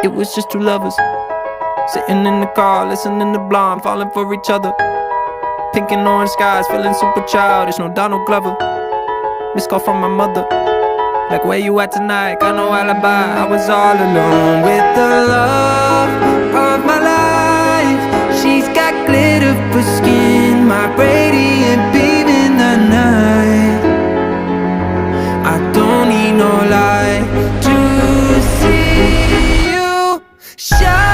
It was just two lovers sitting in the car, listening to Blonde, falling for each other. Pink and orange skies, feeling super childish, no Donald Glover. Missed call from my mother, like where you at tonight, got no alibi. I was all alone with the love of my life. She's got glitter for skin, my radiant beam in the night. I don't need no light to see you shine.